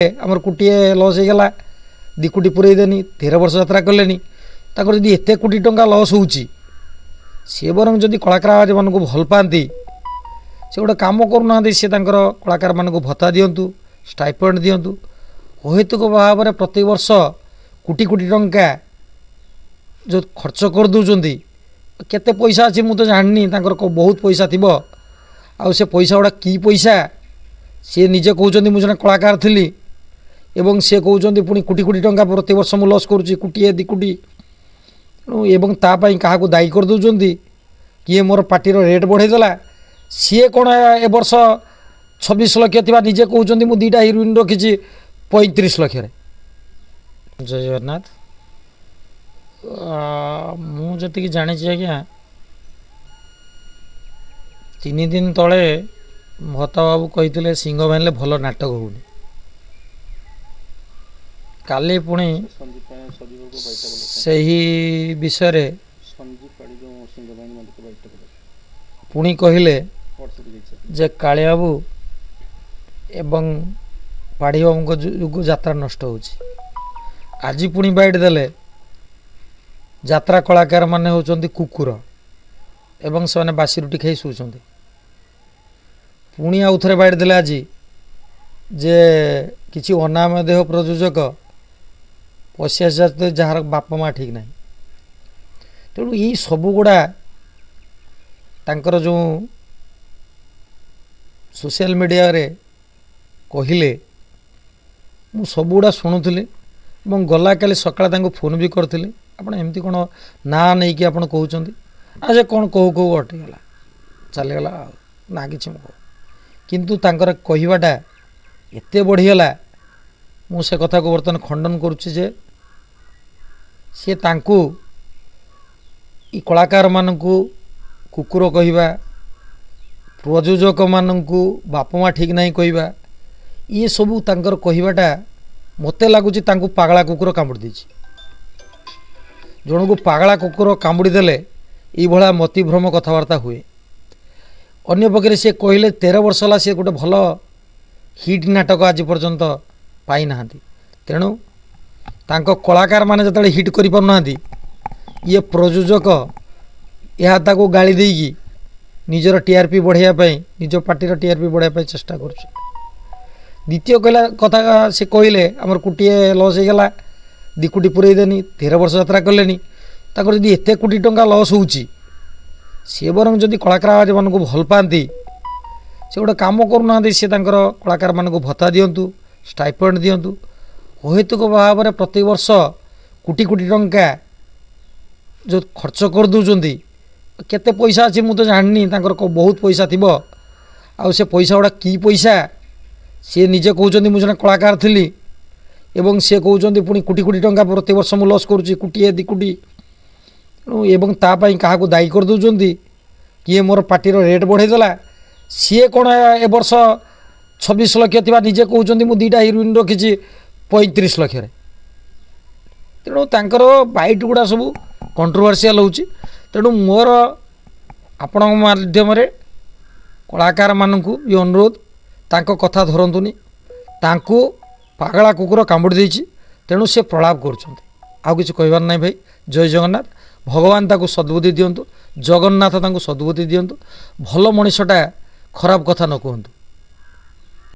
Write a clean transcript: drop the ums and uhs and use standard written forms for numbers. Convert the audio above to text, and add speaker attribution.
Speaker 1: आमर कोटिए लस हो गला 2 कोटी पुरई देनी 13 वर्ष यात्रा कले जदि एत कोटी टंका लस हो सी बर जदि कलाकार मान भल पाती से गोटे कम करूना सी कलाकार मान भत्ता दिंतु स्टाइपेंड दिंतु अहेतुक भाव में प्रति वर्ष कोटी कोटी टंका जो खर्च कर दौरान केते पैसा अच्छी मुझे जानी बहुत पैसा थी आउ से पैसा गुड़ा कि पैसा सी निजे कहते मुझे कलाकार थी एवं सी कहते पुणी कोटी कोटी टंका प्रति वर्ष मु लस करुँची कोटिए 2 कोटी एवं तापाई क्या दायी कर दौरान किए मोर पार्टी रेट बढ़ेदेला सी कौन ए वर्ष 26 लाख थी निजे कहते मुझे 2टा हिरोइन रखी 35 लाख। जय जगन्नाथ मुझे जानी आज्ञा 3 दिन तले भत्ता बाबू कही सिंह बाहर भल नाटक होनी काली पुणी से ही विषय पुणी कहले जे काली बाबू एवं पाढ़ी बाबू जो यात्रा नष्ट हो आज पुणी बैठ देले यात्रा कलाकार माने होचंदी कुकुर एवं से बासी रुटी खाई शोचंदी पुणी आउ थे बैठ देले आज जे किसी अनामदेह प्रयोजक पचास हजार जार बापा माँ ठीक ना तेणु ये सबू गुड़ा तांकर जो सोशल मीडिया रे कहले मु सब गुड़ा शुणुली और गला काली सकाଳେ फोन भी करते ଆପଣ ଏମିତି କ'ଣ ନା ନେଇକି ଆପଣ କହୁଛନ୍ତି ଯେ କ'ଣ କହୁ କହୁ ଅଟିଗଲା ଚାଲିଗଲା ନା କିଛି ମୁଁ କିନ୍ତୁ ତାଙ୍କର କହିବାଟା ଏତେ ବଢ଼ିଗଲା ମୁଁ ସେ କଥାକୁ ବର୍ତ୍ତମାନ ଖଣ୍ଡନ କରୁଛି ଯେ ସେ ତାଙ୍କୁ ଏ କଳାକାରମାନଙ୍କୁ କୁକୁର କହିବା ପ୍ରଯୋଜକମାନଙ୍କୁ ବାପା ମା ଠିକ୍ ନାହିଁ କହିବା ଇଏ ସବୁ ତାଙ୍କର କହିବାଟା ମୋତେ ଲାଗୁଛି ତାଙ୍କୁ ପାଗଳା କୁକୁର କାମୁଡ଼ି ଦେଇଛି। ଜଣକୁ ପାଗଳା କୁକୁର କାମୁଡ଼ି ଦେଲେ ଏଇଭଳିଆ ମତିଭ୍ରମ କଥାବାର୍ତ୍ତା ହୁଏ। ଅନ୍ୟ ପକ୍ଷରେ ସେ କହିଲେ 13 ବର୍ଷ ହେଲା ସେ ଗୋଟେ ଭଲ ହିଟ୍ ନାଟକ ଆଜି ପର୍ଯ୍ୟନ୍ତ ପାଇନାହାନ୍ତି ତେଣୁ ତାଙ୍କ କଳାକାରମାନେ ଯେତେବେଳେ ହିଟ୍ କରିପାରୁନାହାନ୍ତି ଇଏ ପ୍ରଯୋଜକ ଏହା ତାକୁ ଗାଳି ଦେଇକି ନିଜର ଟିଆରପି ବଢ଼ାଇବା ପାଇଁ ନିଜ ପାର୍ଟିର ଟିଆରପି ବଢ଼ାଇବା ପାଇଁ ଚେଷ୍ଟା କରୁଛି। ଦ୍ୱିତୀୟ କହିଲା କଥା ସେ କହିଲେ ଆମର କୋଟିଏ ଲସ୍ ହେଇଗଲା 2 कोटी पुरई देनी 13 वर्ष यात्रा कले जदि एत कोटी टंका लस हो सी बर जदि कलाकार मान भल पाती से गोटे कम करूना सी कलाकार मान भत्ता दिंतु स्टाइपेंड दिंतु अहेतुक भाव में प्रति वर्ष कोटी कोटी टंका जो खर्च कर दौरान केते पैसा अच्छी मुझे जानी बहुत पैसा थी आउ से पैसा गुड़ा कि पैसा सी निजे कहते मुझे कलाकार थी एवं सी कहते पुणी कोटी कोटी टंका प्रति वर्ष मु लस करुँची कोटिए 2 कोटी एवं तापाई क्या दायी कर दौरान किए मोर पार्टी रेट बढ़ेदेला सी कौन ए वर्ष 26 लाख थी निजे कहते मुझे 2टा हिरोइन रखी 35 लाख तेणु तांकर बाइट गुड़ा सब कंट्रोवर्शियल होची तेणु मोर आपण माध्यम कलाकार मानू ये अनुरोध तांको कथा धरतुनी तांको पागला कुकुर कामुड़ी देछि तेणु से प्रलाप करुँच कि कहबार ना भाई। जय जगन्नाथ भगवान ताको सद्बुद्धि दियंतु जगन्नाथ ताको सद्बुद्धि दियंतु भल मनीषटा खराब कथा न कहतु।